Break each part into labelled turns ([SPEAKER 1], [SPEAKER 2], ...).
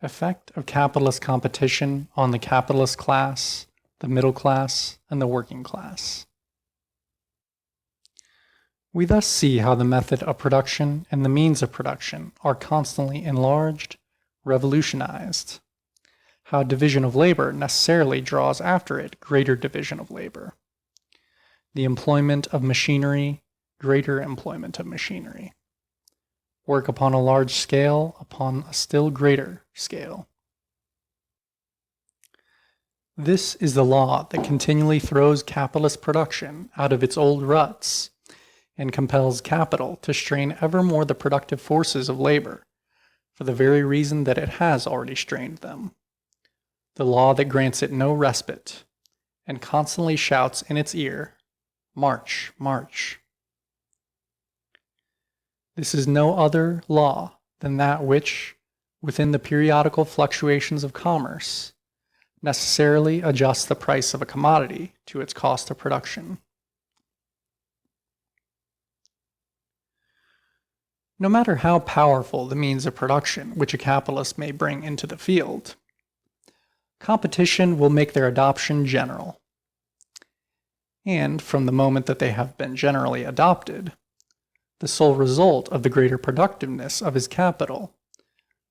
[SPEAKER 1] Effect of capitalist competition on the capitalist class, the middle class, and the working class. We thus see how the method of production and the means of production are constantly enlarged, revolutionized, how division of labor necessarily draws after it greater division of labor, the employment of machinery, greater employment of machinery, work upon a large scale upon a still greater scale. This is the law that continually throws capitalist production out of its old ruts and compels capital to strain ever more the productive forces of labor, for the very reason that it has already strained them. The law that grants it no respite, and constantly shouts in its ear, "March, march." This is no other law than that which, within the periodical fluctuations of commerce, necessarily adjusts the price of a commodity to its cost of production. No matter how powerful the means of production which a capitalist may bring into the field, competition will make their adoption general. And from the moment that they have been generally adopted, the sole result of the greater productiveness of his capital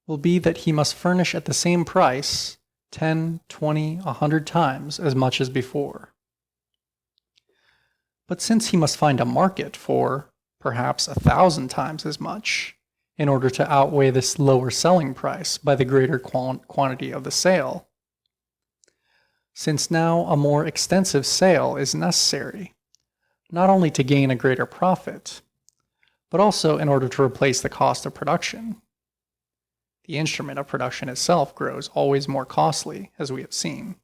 [SPEAKER 1] will be that he must furnish at the same price 10, 20, 100 times as much as before. But since he must find a market for perhaps 1,000 times as much in order to outweigh this lower selling price by the greater quantity of the sale, since now a more extensive sale is necessary, not only to gain a greater profit, but also in order to replace the cost of production. The instrument of production itself grows always more costly, as we have seen.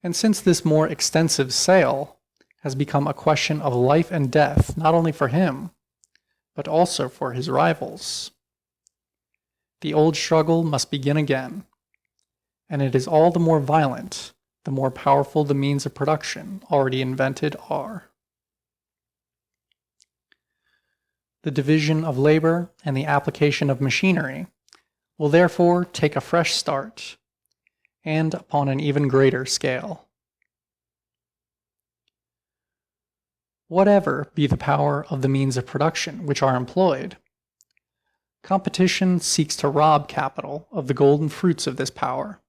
[SPEAKER 1] And since this more extensive sale has become a question of life and death not only for him, but also for his rivals, the old struggle must begin again, and it is all the more violent the more powerful the means of production already invented are. The division of labor and the application of machinery will therefore take a fresh start, and upon an even greater scale. Whatever be the power of the means of production which are employed, competition seeks to rob capital of the golden fruits of this power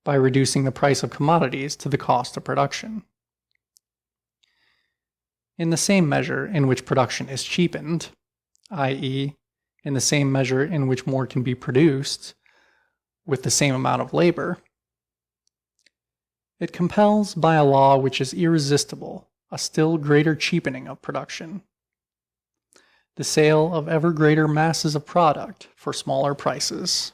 [SPEAKER 1] by reducing the price of commodities to the cost of production. In the same measure in which production is cheapened, i.e., in the same measure in which more can be produced with the same amount of labor, it compels by a law which is irresistible a still greater cheapening of production, the sale of ever greater masses of product for smaller prices.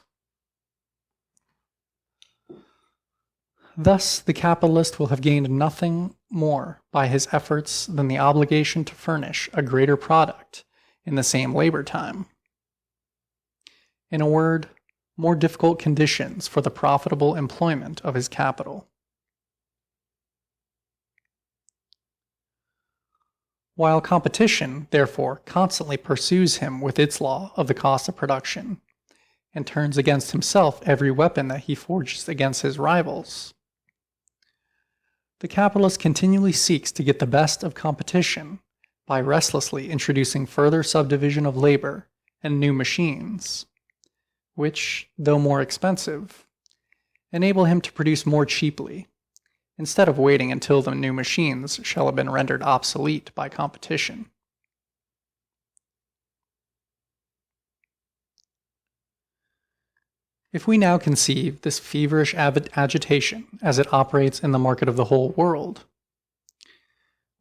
[SPEAKER 1] Thus, the capitalist will have gained nothing more by his efforts than the obligation to furnish a greater product in the same labor time. In a word, more difficult conditions for the profitable employment of his capital. While competition, therefore, constantly pursues him with its law of the cost of production, and turns against himself every weapon that he forges against his rivals, the capitalist continually seeks to get the best of competition by restlessly introducing further subdivision of labor and new machines, which, though more expensive, enable him to produce more cheaply, instead of waiting until the new machines shall have been rendered obsolete by competition. If we now conceive this feverish agitation as it operates in the market of the whole world,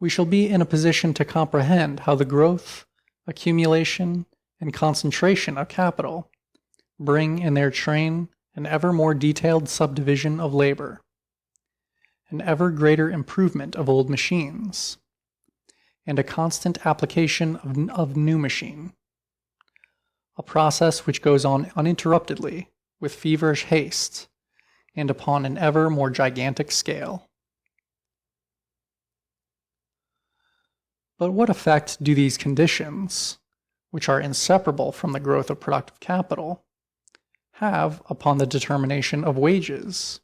[SPEAKER 1] we shall be in a position to comprehend how the growth, accumulation, and concentration of capital bring in their train an ever more detailed subdivision of labor, an ever greater improvement of old machines, and a constant application of new machine, a process which goes on uninterruptedly with feverish haste and upon an ever more gigantic scale. But what effect do these conditions, which are inseparable from the growth of productive capital, have upon the determination of wages.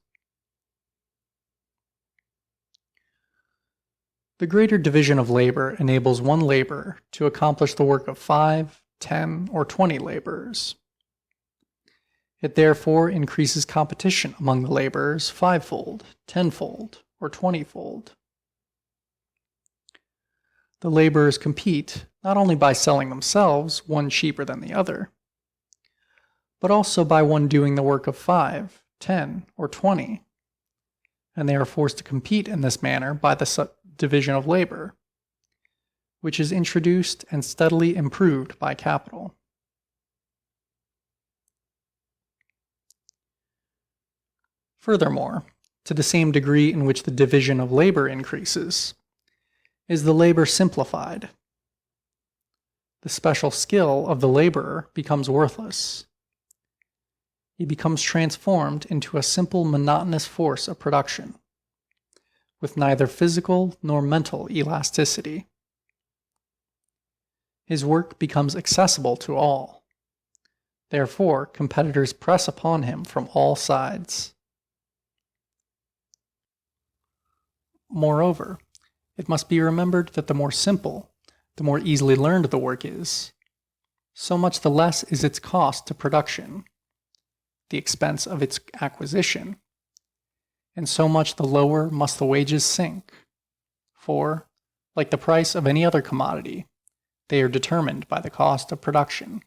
[SPEAKER 1] The greater division of labor enables one laborer to accomplish the work of 5, 10, or 20 laborers. It therefore increases competition among the laborers fivefold, tenfold, or 20-fold. The laborers compete not only by selling themselves one cheaper than the other, but also by one doing the work of 5, 10, or 20, and they are forced to compete in this manner by the division of labor, which is introduced and steadily improved by capital. Furthermore, to the same degree in which the division of labor increases, is the labor simplified. The special skill of the laborer becomes worthless. He becomes transformed into a simple monotonous force of production, with neither physical nor mental elasticity. His work becomes accessible to all. Therefore, competitors press upon him from all sides. Moreover, it must be remembered that the more simple, the more easily learned the work is, so much the less is its cost to production, the expense of its acquisition, and so much the lower must the wages sink, for, like the price of any other commodity, they are determined by the cost of production.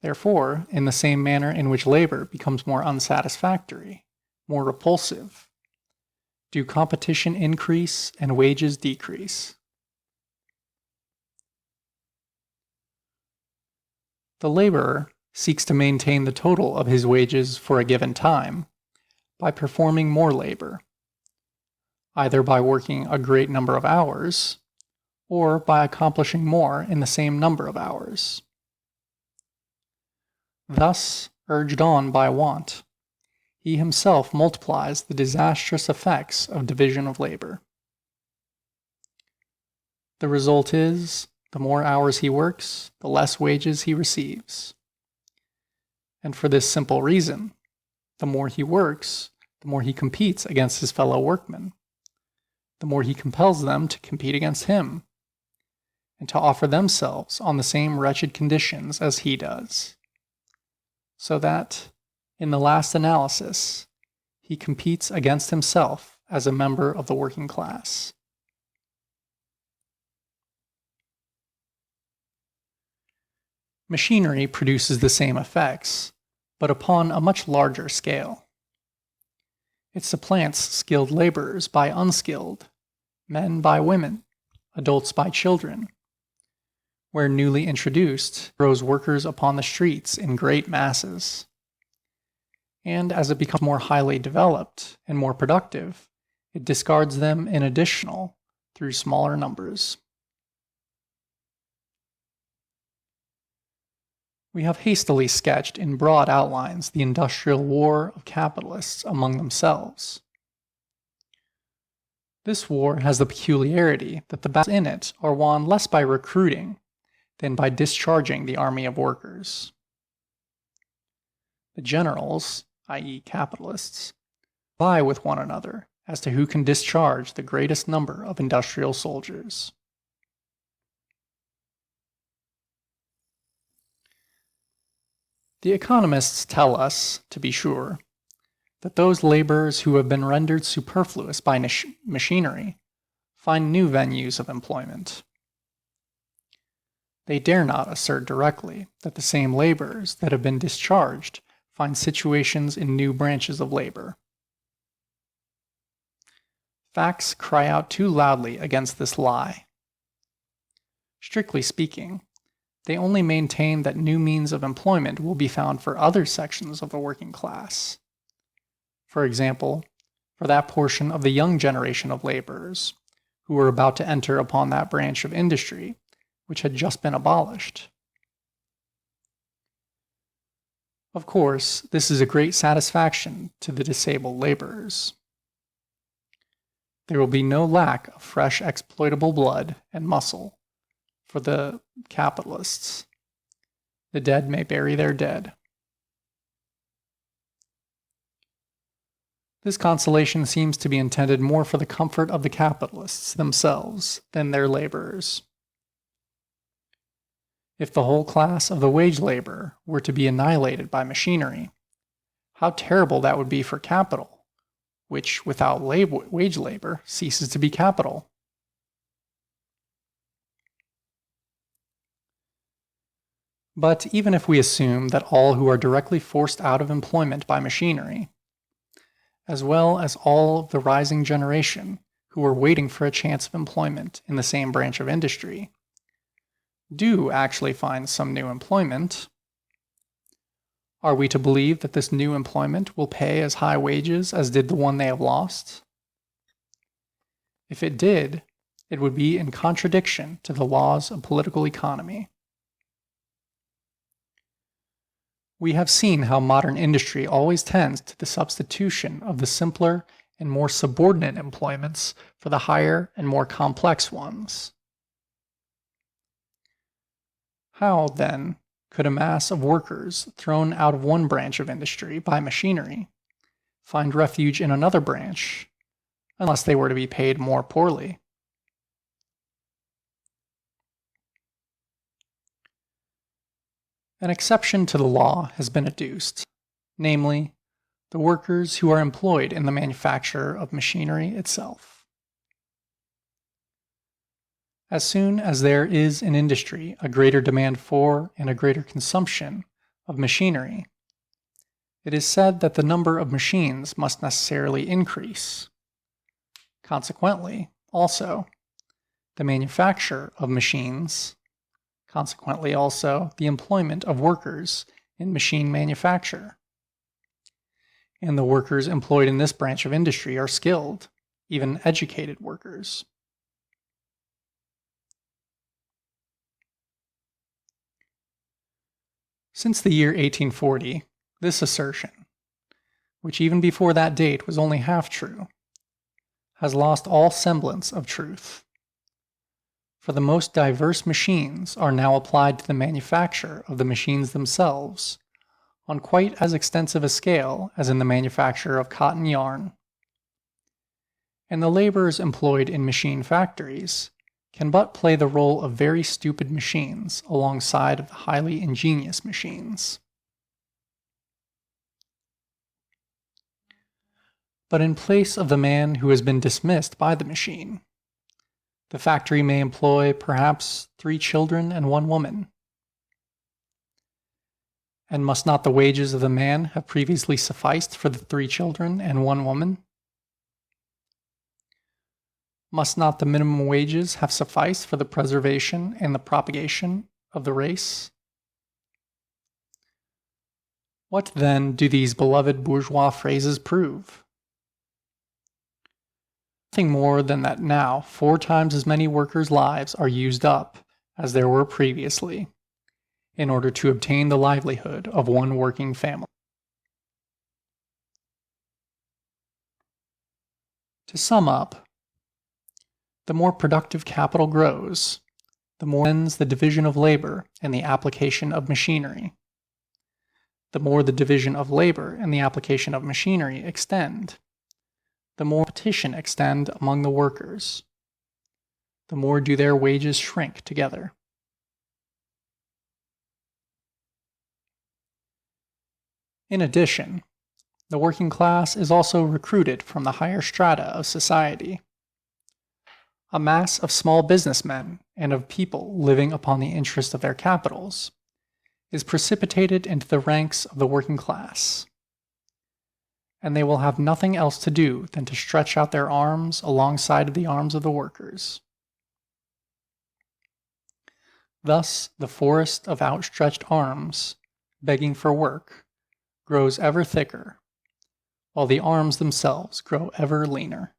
[SPEAKER 1] Therefore, in the same manner in which labor becomes more unsatisfactory, more repulsive, do competition increase and wages decrease. The laborer seeks to maintain the total of his wages for a given time by performing more labor, either by working a great number of hours or by accomplishing more in the same number of hours. Thus, urged on by want, he himself multiplies the disastrous effects of division of labor. The result is, the more hours he works, the less wages he receives. And for this simple reason, the more he works, the more he competes against his fellow workmen, the more he compels them to compete against him, and to offer themselves on the same wretched conditions as he does, so that, in the last analysis, he competes against himself as a member of the working class. Machinery produces the same effects, but upon a much larger scale. It supplants skilled laborers by unskilled, men by women, adults by children. Where newly introduced, throws workers upon the streets in great masses. And as it becomes more highly developed and more productive, it discards them in additional through smaller numbers. We have hastily sketched in broad outlines the industrial war of capitalists among themselves. This war has the peculiarity that the battles in it are won less by recruiting than by discharging the army of workers. The generals, i.e. capitalists, vie with one another as to who can discharge the greatest number of industrial soldiers. The economists tell us, to be sure, that those laborers who have been rendered superfluous by machinery find new venues of employment. They dare not assert directly that the same laborers that have been discharged find situations in new branches of labor. Facts cry out too loudly against this lie. Strictly speaking, they only maintain that new means of employment will be found for other sections of the working class. For example, for that portion of the young generation of laborers who were about to enter upon that branch of industry which had just been abolished. Of course, this is a great satisfaction to the disabled laborers. There will be no lack of fresh exploitable blood and muscle for the capitalists. The dead may bury their dead. This consolation seems to be intended more for the comfort of the capitalists themselves than their laborers. If the whole class of the wage laborer were to be annihilated by machinery, how terrible that would be for capital, which without wage labor ceases to be capital. But even if we assume that all who are directly forced out of employment by machinery, as well as all of the rising generation who are waiting for a chance of employment in the same branch of industry, do actually find some new employment, are we to believe that this new employment will pay as high wages as did the one they have lost? If it did, it would be in contradiction to the laws of political economy. We have seen how modern industry always tends to the substitution of the simpler and more subordinate employments for the higher and more complex ones. How, then, could a mass of workers thrown out of one branch of industry by machinery find refuge in another branch, unless they were to be paid more poorly? An exception to the law has been adduced, namely, the workers who are employed in the manufacture of machinery itself. As soon as there is in industry a greater demand for and a greater consumption of machinery, it is said that the number of machines must necessarily increase. Consequently, also, the manufacture of machines, consequently also the employment of workers in machine manufacture. And the workers employed in this branch of industry are skilled, even educated workers. Since the year 1840, this assertion, which even before that date was only half true, has lost all semblance of truth. For the most diverse machines are now applied to the manufacture of the machines themselves on quite as extensive a scale as in the manufacture of cotton yarn. And the laborers employed in machine factories can but play the role of very stupid machines alongside of the highly ingenious machines. But in place of the man who has been dismissed by the machine, the factory may employ perhaps 3 children and 1 woman. And must not the wages of the man have previously sufficed for the 3 children and 1 woman? Must not the minimum wages have sufficed for the preservation and the propagation of the race? What then do these beloved bourgeois phrases prove? Nothing more than that now 4 times as many workers' lives are used up as there were previously, in order to obtain the livelihood of one working family. To sum up, the more productive capital grows, the more ends the division of labor and the application of machinery. The more the division of labor and the application of machinery extend, the more competition extend among the workers, the more do their wages shrink together. In addition, the working class is also recruited from the higher strata of society. A mass of small businessmen and of people living upon the interest of their capitals is precipitated into the ranks of the working class, and they will have nothing else to do than to stretch out their arms alongside of the arms of the workers. Thus, the forest of outstretched arms, begging for work, grows ever thicker, while the arms themselves grow ever leaner.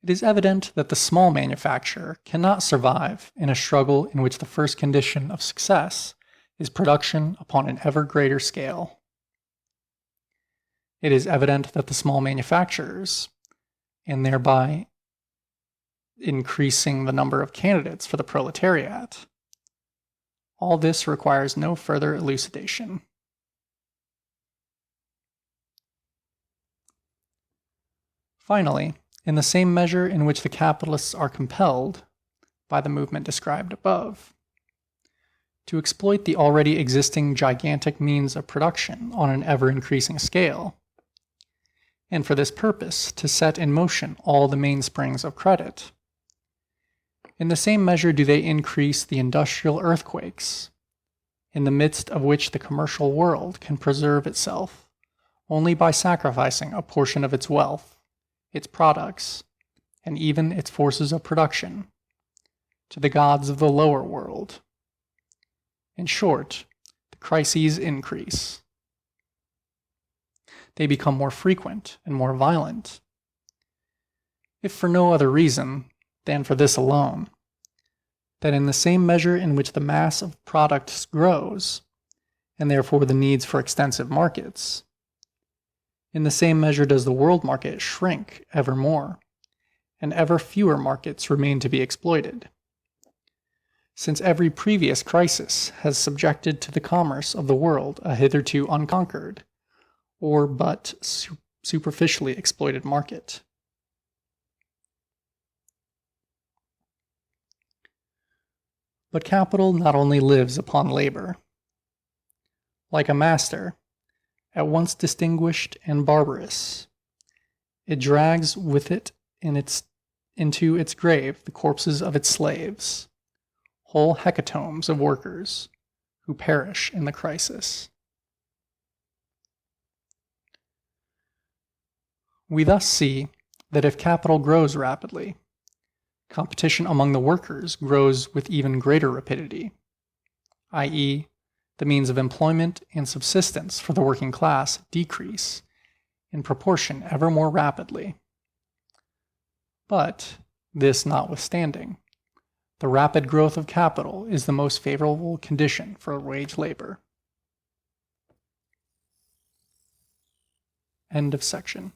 [SPEAKER 1] It is evident that the small manufacturer cannot survive in a struggle in which the first condition of success is production upon an ever greater scale. It is evident that the small manufacturers, and thereby increasing the number of candidates for the proletariat. All this requires no further elucidation. Finally, in the same measure in which the capitalists are compelled, by the movement described above, to exploit the already existing gigantic means of production on an ever-increasing scale, and for this purpose to set in motion all the mainsprings of credit, in the same measure do they increase the industrial earthquakes, in the midst of which the commercial world can preserve itself only by sacrificing a portion of its wealth, its products, and even its forces of production, to the gods of the lower world. In short, the crises increase. They become more frequent and more violent, if for no other reason than for this alone, that in the same measure in which the mass of products grows, and therefore the needs for extensive markets, in the same measure does the world market shrink ever more, and ever fewer markets remain to be exploited. Since every previous crisis has subjected to the commerce of the world a hitherto unconquered, or but superficially exploited market. But capital not only lives upon labor. Like a master, at once distinguished and barbarous, it drags with it into its grave the corpses of its slaves, whole hecatombs of workers who perish in the crisis. We thus see that if capital grows rapidly, competition among the workers grows with even greater rapidity, i.e., the means of employment and subsistence for the working class decrease in proportion ever more rapidly. But, this notwithstanding, the rapid growth of capital is the most favorable condition for wage labor. End of section.